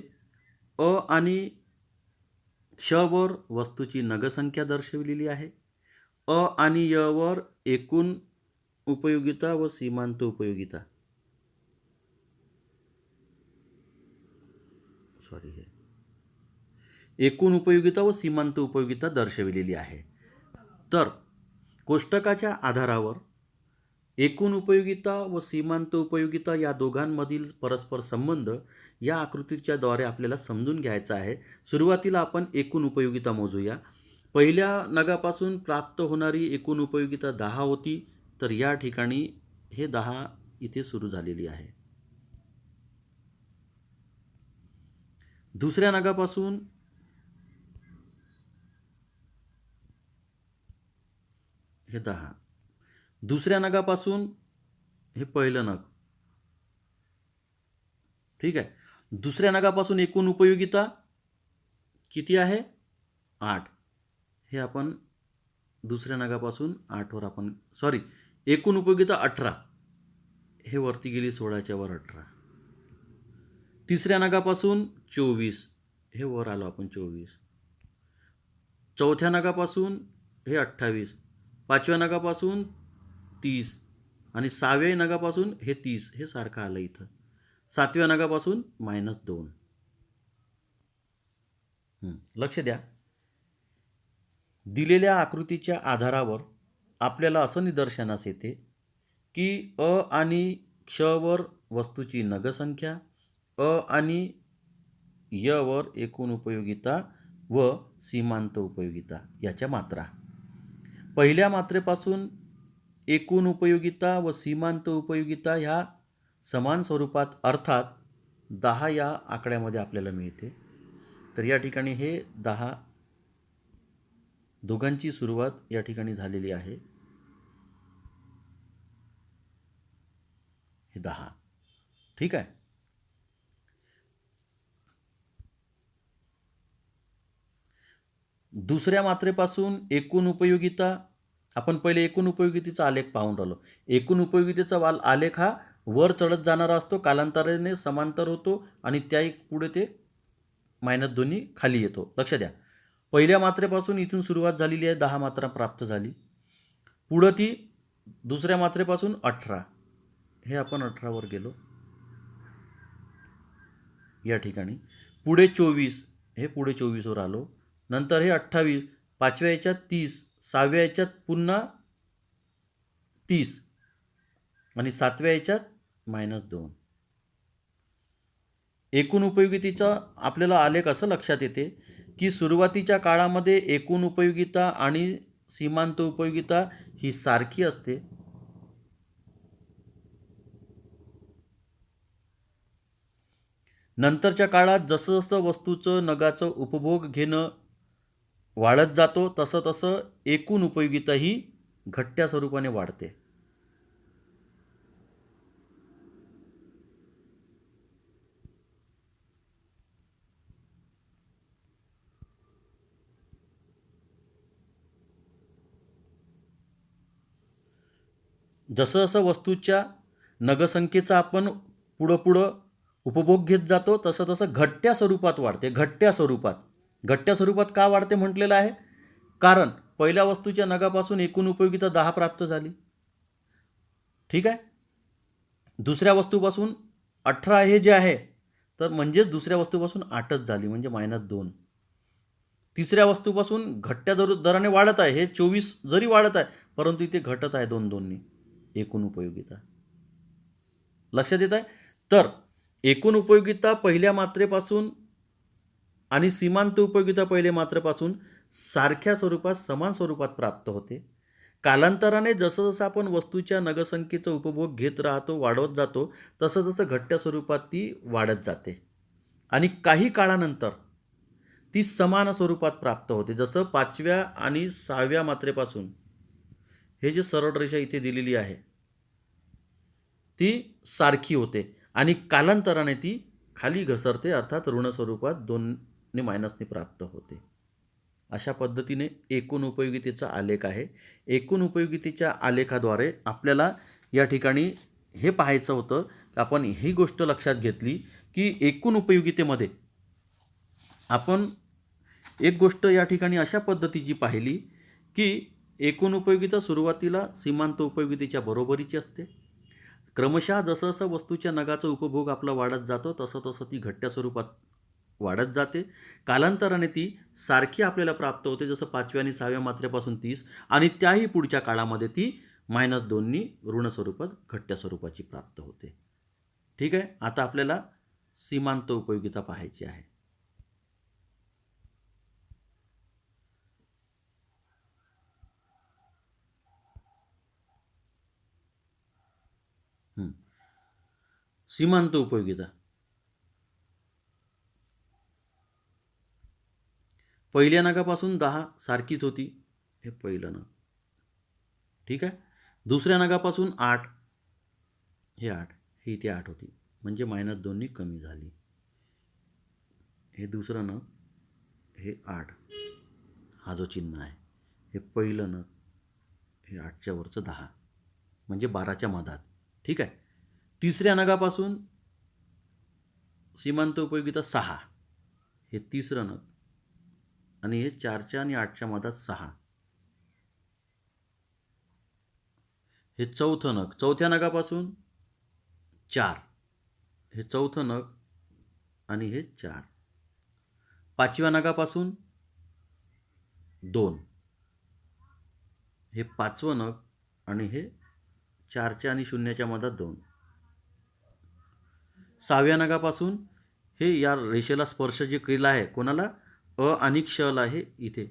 अ आणि क्षवर वस्तूची नगसंख्या दर्शविलेली आहे. अ आणि य वर एकूण उपयोगिता व सीमांत उपयोगिता, हे एकूण उपयोगिता व सीमांत उपयोगिता दर्शविलेली आहे. तर कोष्टकाच्या आधारावर एकूण उपयोगिता व सीमांत उपयोगिता या दोघांमधील परस्पर संबंध या आकृतीच्या द्वारे आपल्याला समजून घ्यायचा आहे. सुरुवातीला आपण एकूण उपयोगिता मोजूया. पहिल्या नगापासून प्राप्त होणारी एकूण उपयोगिता 10 होती, तर या ठिकाणी हे 10 इथे सुरू झालेली आहे. दुसऱ्या नगापासून हे 10, दुसऱ्या नगापासून हे पहिलं नग, ठीक आहे. दुसऱ्या नगापासून एकूण उपयोगिता किती आहे? 8. हे आपण दुसऱ्या नगापासून 8 वर आपण एकूण उपयोगिता 18, हे वरती गेली 16च्या वर 18. तिसऱ्या नगापासून 24, हे वर आलो आपण 24. चौथ्या नगापासून हे 28, 5व्या नगापासून 30 आणि 6व्या नगापासून हे 30, हे सारखं आलं इथं. 7व्या नगापासून -2. लक्ष द्या, दिलेल्या आकृतीच्या आधारावर आपल्याला असं निदर्शनास येते की अ आणि क्षवर वस्तूची नगसंख्या, अ आणि य वर एकूण उपयोगिता व सीमांत उपयोगिता याच्या मात्रा. पहिल्या मात्रेपासून एकूण उपयोगिता व सीमांत उपयोगिता ह्या समान स्वरूपात, अर्थात 10 या आकड्यामध्ये आपल्याला मिळते. तर या ठिकाणी हे 10, दोघांची सुरुवात या ठिकाणी झालेली आहे. हे 10, ठीक आहे. दुसऱ्या मात्रेपासून एकूण उपयोगिता, आपण पहिले एकूण उपयोगितेचा आलेख पाहून राहिलो. एकूण उपयोगितेचा आलेख हा वर चढत जाणारा असतो, कालांतराने समांतर होतो आणि त्या पुढे ते -2 खाली येतो. लक्ष द्या, पहिल्या मात्रेपासून इथून सुरुवात झालेली आहे, 10 मात्रा प्राप्त झाली. पुढं ती दुसऱ्या मात्रेपासून 18, हे आपण 18 वर गेलो या ठिकाणी. पुढे 24, हे पुढे 24 वर आलो. नंतर हे 28, 5व्या याच्यात 30, 6व्या याच्यात पुन्हा 30 आणि 7व्या याच्यात -2. एकूण उपयोगितेचा आपल्याला आलेख असं लक्षात येते की सुरुवातीच्या काळामध्ये एकूण उपयोगिता आणि सीमांत उपयोगिता ही सारखी असते. नंतरच्या काळात जसं जसं वस्तूचं नगाचं उपभोग घेणं वाढत जातो, तसं तसं एकूण उपयोगिता ही घटत्या स्वरूपाने वाढते. जसं जसं वस्तूच्या नगसंख्येचा आपण पुढं उपभोग घेत जातो, तसं तसं घटत्या स्वरूपात वाढते. घटत्या स्वरूपात का वाढते म्हटलेलं आहे? कारण पहिल्या वस्तूच्या नगापासून एकूण उपयोगिता 10 प्राप्त झाली, ठीक आहे. दुसऱ्या वस्तूपासून 18 हे जे आहे, तर म्हणजेच दुसऱ्या वस्तूपासून 8च झाली, म्हणजे -2. तिसऱ्या वस्तूपासून घटत्या दराने वाढत आहे, हे 24 जरी वाढत आहे, परंतु इथे घटत आहे 2 एकूण उपयोगिता. लक्षात येत आहे? तर एकूण उपयोगिता पहिल्या मात्रेपासून आणि सीमांत उपयोगिता पहिले मात्रेपासून सारख्या स्वरूपात समान स्वरूपात प्राप्त होते. कालांतराने जसं जसं आपण वस्तूच्या नगसंख्येचा उपभोग घेत राहतो, वाढवत जातो, तसं जसं घट्ट स्वरूपात ती वाढत जाते आणि काही काळानंतर ती समान स्वरूपात प्राप्त होते. जसं 5व्या आणि 6व्या मात्रेपासून हे जे सरळ रेषा इथे दिलेली आहे ती सारखी होते आणि कालांतराने ती खाली घसरते, अर्थात ऋण स्वरूपात 2ने मायनसने प्राप्त होते. अशा पद्धतीने एकूण उपयोगितेचा आलेख आहे. एकूण उपयोगितेच्या आलेखाद्वारे आपल्याला या ठिकाणी हे पाहायचं होतं, आपण ही गोष्ट लक्षात घेतली की एकूण उपयोगितेमध्ये आपण एक गोष्ट या ठिकाणी अशा पद्धतीची पाहिली की एकूण उपयोगिता सुरुवातीला सीमांत उपयोगितेच्या बरोबरीची असते. क्रमशः जसं जसं वस्तूच्या नगाचा उपभोग आपला वाढत जातो तसं तसं ती घट्ट स्वरूपात वाढत जाते. कालांतराने ती सारखी आपल्याला प्राप्त होते, जसं 5व्या आणि 6व्या मात्रेपासून 30 आणि त्याही पुढच्या काळामध्ये ती -2नी ऋण स्वरूपात घट्ट स्वरूपाची प्राप्त होते. ठीक आहे. आता आपल्याला सीमांत उपयोगिता पाहायची आहे. सीमांत उपयोगिता पहिल्या नगापासून 10 सारखीच होती, हे पहिलं नग. ठीक आहे. दुसऱ्या नगापासून 8, हे 8, ही इथे 8 होती, म्हणजे -2नी कमी झाली. हे दुसरं नग, हे 8, हा जो चिन्ह आहे, हे पहिलं नग, हे 8च्या वरचं 10, म्हणजे 12च्या मधात. ठीक आहे. तिसऱ्या नगापासून सीमांत उपयोगिता 6, हे तिसरं नग आणि हे 4च्या आणि 8च्या मधात 6, हे चौथं नग. चौथ्या नगापासून 4, हे चौथं नग आणि हे 4. 5व्या नगापासून 2, हे 5वं नग आणि हे 4च्या आणि 0च्या मधात 2. 6व्या नगापासून हे या रेषेला स्पर्श जे केला आहे कोणाला, अ आणि क्षला आहे इथे,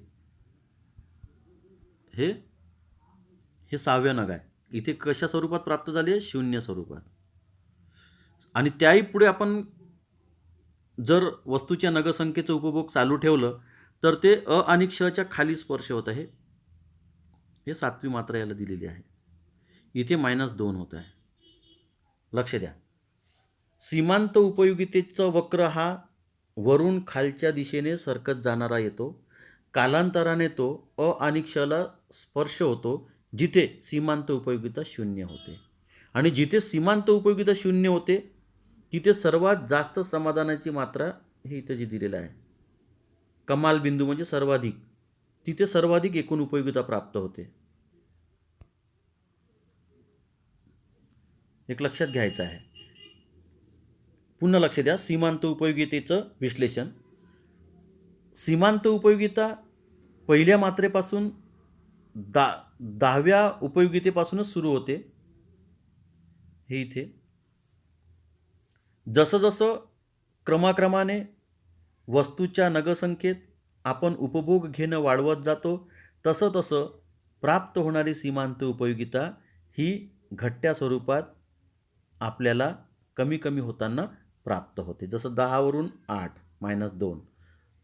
हे 6व्या नग आहे. इथे कशा स्वरूपात प्राप्त झाली आहे, 0 स्वरूपात. आणि त्याही पुढे आपण जर वस्तूच्या नगसंख्येचं उपभोग चालू ठेवलं तर ते अ आणि क्षच्या खाली स्पर्श होत आहे. हे 7वी मात्रा याला दिलेली आहे. इथे -2 होत आहे. लक्ष द्या. सीमांत उपयोगितेचा वक्र हा वरून खालच्या दिशेने सरकत जाणारा येतो. कालांतराने तो अ आणि क्षला स्पर्श होतो, जिथे सीमांत उपयोगिता 0 होते. आणि जिथे सीमांत उपयोगिता 0 होते तिथे सर्वात जास्त समाधानाची मात्रा हे इथे जी दिलेलं आहे, कमाल बिंदू म्हणजे सर्वाधिक, तिथे सर्वाधिक एकूण उपयोगिता प्राप्त होते. एक लक्षात घ्यायचं आहे. पुन्हा लक्ष द्या. सीमांत उपयोगितेचं विश्लेषण. सीमांत उपयोगिता पहिल्या मात्रेपासून 10व्या उपयोगितेपासूनच सुरू होते. हे इथे जसं जसं क्रमाक्रमाने वस्तूच्या नगसंख्येत आपण उपभोग घेणं वाढवत जातो तसं तसं प्राप्त होणारी सीमांत उपयोगिता ही घट्ट्या स्वरूपात आपल्याला कमी कमी होताना प्राप्त होते. जसं 10वरून 8 -2,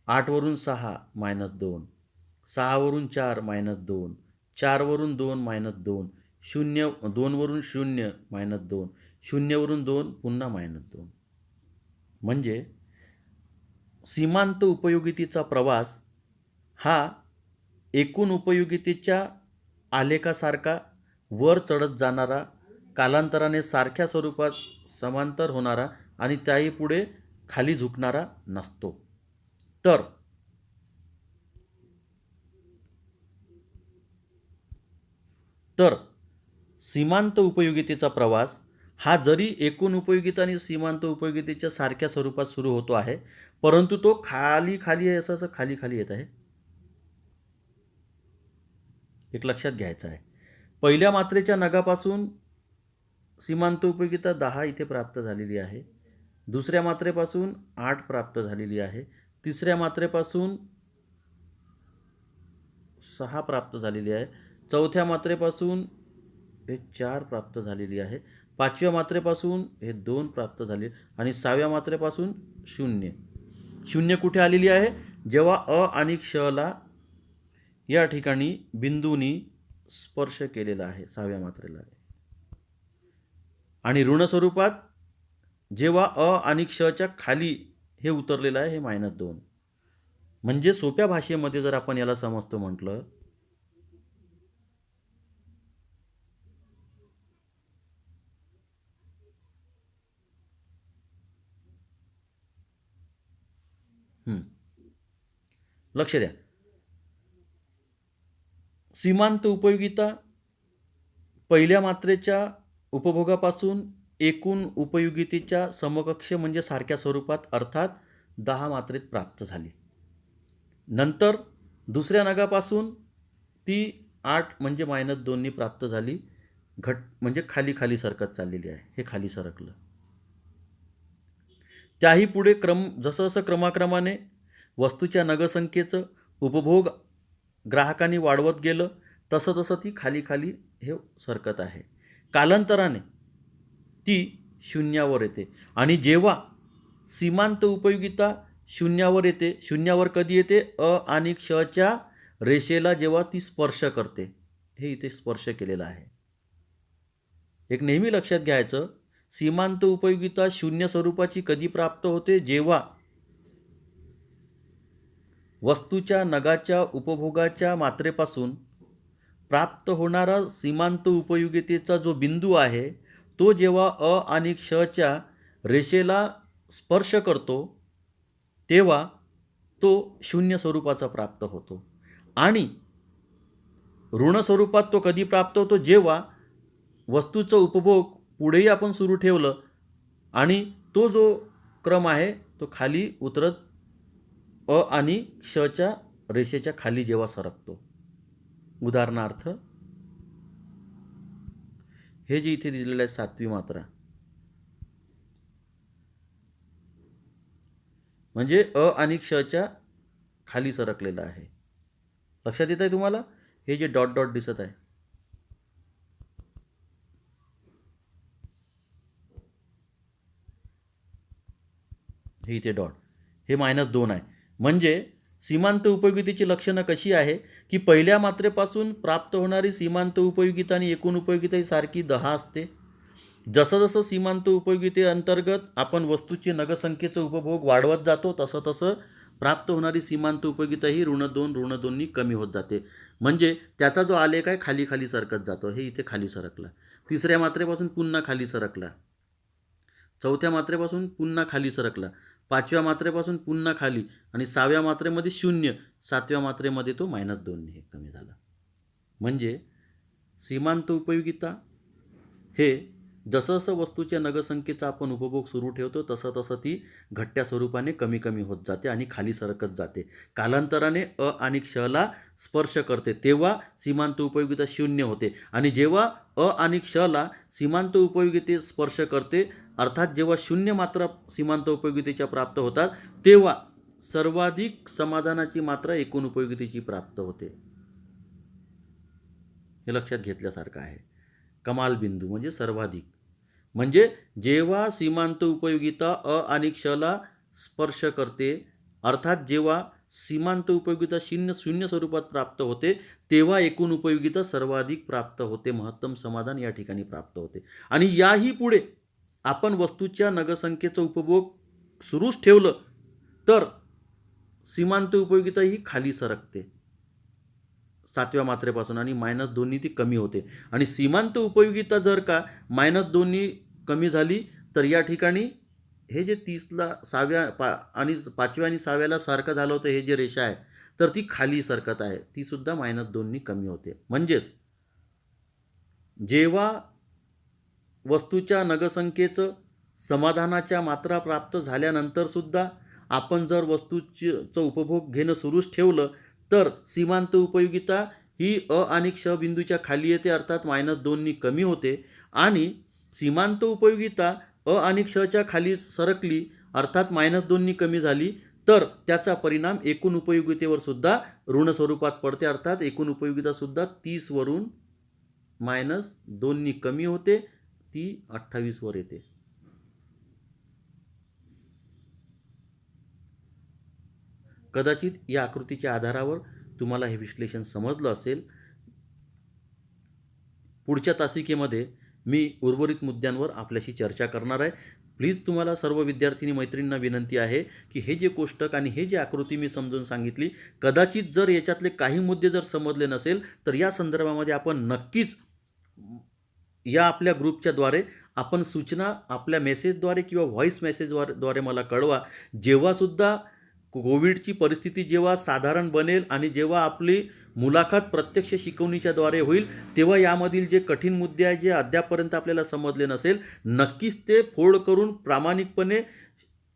8वरून 6 -2, 6वरून 4 -2, 4वरून 2 -2, 2वरून 0 -2, 0वरून 2 पुन्हा -2. म्हणजे सीमांत उपयोगितेचा प्रवास हा एकूण उपयोगितेच्या आलेखासारखा वर चढत जाणारा, कालांतराने सारख्या स्वरूपात समांतर होणारा आणि त्याही पुढे खाली झुकणारा नसतो. तर सीमांत उपयोगितेचा प्रवास हा जरी एकूण उपयोगिता आणि सीमांत उपयोगितेच्या सारख्या स्वरूपात सुरू होतो आहे, परंतु तो खाली खाली असं खाली खाली येत आहे. एक लक्षात घ्यायचं आहे. पहिल्या मात्रेच्या नगापासून सीमांत उपयोगिता 10 इथे प्राप्त झालेली आहे. दुसऱ्या मात्रेपासून 8 प्राप्त झालेली आहे. तिसऱ्या मात्रेपासून 6 प्राप्त झालेली आहे. चौथ्या मात्रेपासून हे 4 प्राप्त झालेली आहे. 5व्या मात्रेपासून हे 2 प्राप्त झाले आणि 6व्या मात्रेपासून 0. 0 कुठे आलेली आहे? जेव्हा अ आणि क्षला या ठिकाणी बिंदूंनी स्पर्श केलेला आहे 6व्या मात्रेला. आणि ऋण स्वरूपात जेव्हा अ आणि क्षच्या खाली हे उतरलेलं आहे, हे -2. म्हणजे सोप्या भाषेमध्ये जर आपण याला समजतो म्हटलं, लक्ष द्या, सीमांत उपयोगिता पहिल्या मात्रेच्या उपभोगापासून एकूण उपयोगितेच्या समकक्ष म्हणजे सारख्या स्वरूपात अर्थात 10 मात्रेत प्राप्त झाली. नंतर दुसऱ्या नगापासून ती 8 म्हणजे -2नी प्राप्त झाली. म्हणजे खाली खाली सरकत चाललेली आहे. हे खाली सरकलं. त्याही पुढे जसं जसं क्रमाक्रमाने वस्तूच्या नगसंख्येचं उपभोग ग्राहकांनी वाढवत गेलं तसं तसं ती खाली खाली हे सरकत आहे. कालांतराने ती 0वर येते आणि जेव्हा सीमांत उपयोगिता 0वर येते, 0वर कधी येते? अ आणि क्षच्या रेषेला जेव्हा ती स्पर्श करते. हे इथे स्पर्श केलेलं आहे. एक नेहमी लक्षात घ्यायचं, सीमांत उपयोगिता 0 स्वरूपाची कधी प्राप्त होते? जेव्हा वस्तूच्या नगाच्या उपभोगाच्या मात्रेपासून प्राप्त होणारा सीमांत उपयोगितेचा जो बिंदू आहे तो जेव्हा अ आणि क्षच्या रेषेला स्पर्श करतो तेव्हा तो 0 स्वरूपाचा प्राप्त होतो. आणि ऋण स्वरूपात तो कधी प्राप्त होतो? जेव्हा वस्तूचं उपभोग पुढेही आपण सुरू ठेवलं आणि तो जो क्रम आहे तो खाली उतरत अ आणि क्षच्या रेषेच्या खाली जेव्हा सरकतो. उदाहरणार्थ हे जे इथे दिलेलं आहे 7वी मात्रा, म्हणजे अ आणि क्षच्या खाली सरकलेलं आहे. लक्षात येत आहे तुम्हाला? हे जे डॉट डॉट दिसत आहे, हे इथे डॉट, हे -2 आहे. म्हणजे सीमांत उपयोगितेची लक्षणं कशी आहे की पहिल्या मात्रेपासून प्राप्त होणारी सीमांत उपयोगिता आणि एकूण उपयोगिता ही सारखी 10 असते. जसं जसं सीमांत उपयोगितेअंतर्गत आपण वस्तूची नगसंख्येचा उपभोग वाढवत जातो तसं तसं प्राप्त होणारी सीमांत उपयोगिता ही ऋण 2 कमी होत जाते. म्हणजे त्याचा जो आलेख आहे खाली खाली सरकत जातो. हे इथे खाली सरकला. तिसऱ्या मात्रेपासून पुन्हा खाली सरकला. चौथ्या मात्रेपासून पुन्हा खाली सरकला. 5व्या मात्रेपासून पुन्हा खाली आणि 6व्या मात्रेमध्ये 0. 7व्या मात्रेमध्ये तो -2 हे कमी झाला. म्हणजे सीमांत उपयोगिता हे जसं जसं वस्तूच्या नगसंख्येचा आपण उपभोग सुरू ठेवतो तसं तसं ती घट्ट्या स्वरूपाने कमी कमी होत जाते आणि खाली सरकत जाते. कालांतराने अ आणि क्षला स्पर्श करते तेव्हा सीमांत उपयोगिता 0 होते आणि जेव्हा अ आणि क्षला सीमांत उपयोगिते स्पर्श करते अर्थात जेव्हा 0 मात्रा सीमांत उपयोगितेच्या प्राप्त होतात तेव्हा सर्वाधिक समाधानाची मात्रा एकूण उपयोगितेची प्राप्त होते. हे लक्षात घेतल्यासारखं आहे. कमाल बिंदू म्हणजे सर्वाधिक. म्हणजे जेव्हा सीमांत उपयोगिता अ आणि क्षला स्पर्श करते अर्थात जेव्हा सीमांत उपयोगिता 0 स्वरूपात प्राप्त होते तेव्हा एकूण उपयोगिता सर्वाधिक प्राप्त होते. महत्तम समाधान या ठिकाणी प्राप्त होते. आणि याही पुढे आपण वस्तूच्या नगसंख्येचा उपभोग सुरूच ठेवलं तर सीमांत उपयोगिता ही खाली सरकते 7व्या मात्रेपासून आणि -2 ती कमी होते. आणि सीमांत उपयोगिता जर का -2 कमी झाली तर या ठिकाणी हे जे 30ला 6व्या आणि 5व्या आणि 6व्याला सारखं झालं होतं हे जे रेषा आहे तर ती खाली सरकत आहे. ती सुद्धा -2 कमी होते. म्हणजेच जेव्हा वस्तूच्या नगसंख्येचं समाधानाच्या मात्रा प्राप्त झाल्यानंतर सुद्धा आपण जर वस्तूचं उपभोग घेणं सुरूच ठेवलं तर सीमांत उपयोगिता ही अ आणि क्ष बिंदूच्या खाली येते अर्थात -2 कमी होते. आणि सीमांत उपयोगिता अ आणि क्षच्या खाली सरकली अर्थात -2 कमी झाली तर त्याचा परिणाम एकूण उपयोगितेवर सुद्धा ऋण स्वरूपात पडते. अर्थात एकूण उपयोगिता सुद्धा 30 वरून -2 कमी होते, ती 28 वर येते. कदाचित या आकृतीच्या आधारावर तुम्हाला हे विश्लेषण समजलं असेल. पुढच्या तासिकेमध्ये मी उर्वरित मुद्द्यांवर आपल्याशी चर्चा करणार आहे. प्लीज तुम्हाला सर्व विद्यार्थिनी मैत्रिणींना विनंती आहे की हे जे कोष्टक आणि हे जे आकृती मी समजून सांगितली, कदाचित जर याच्यातले काही मुद्दे जर समजले नसेल तर या संदर्भामध्ये आपण नक्कीच या आपल्या ग्रुपच्या द्वारे आपण सूचना आपल्या मेसेजद्वारे किंवा व्हॉईस मेसेजद्वारे मला कळवा. जेव्हासुद्धा कोविडची परिस्थिती जेव्हा साधारण बनेल आणि जेव्हा आपली मुलाखत प्रत्यक्ष शिकवणीच्याद्वारे होईल, तेव्हा यामधील जे कठीण मुद्दे आहेत, जे अद्यापपर्यंत आपल्याला समजले नसेल, नक्कीच ते फोड करून प्रामाणिकपणे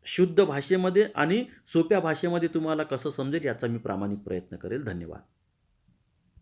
शुद्ध भाषेमध्ये आणि सोप्या भाषेमध्ये तुम्हाला कसं समजेल याचा मी प्रामाणिक प्रयत्न करेल. धन्यवाद.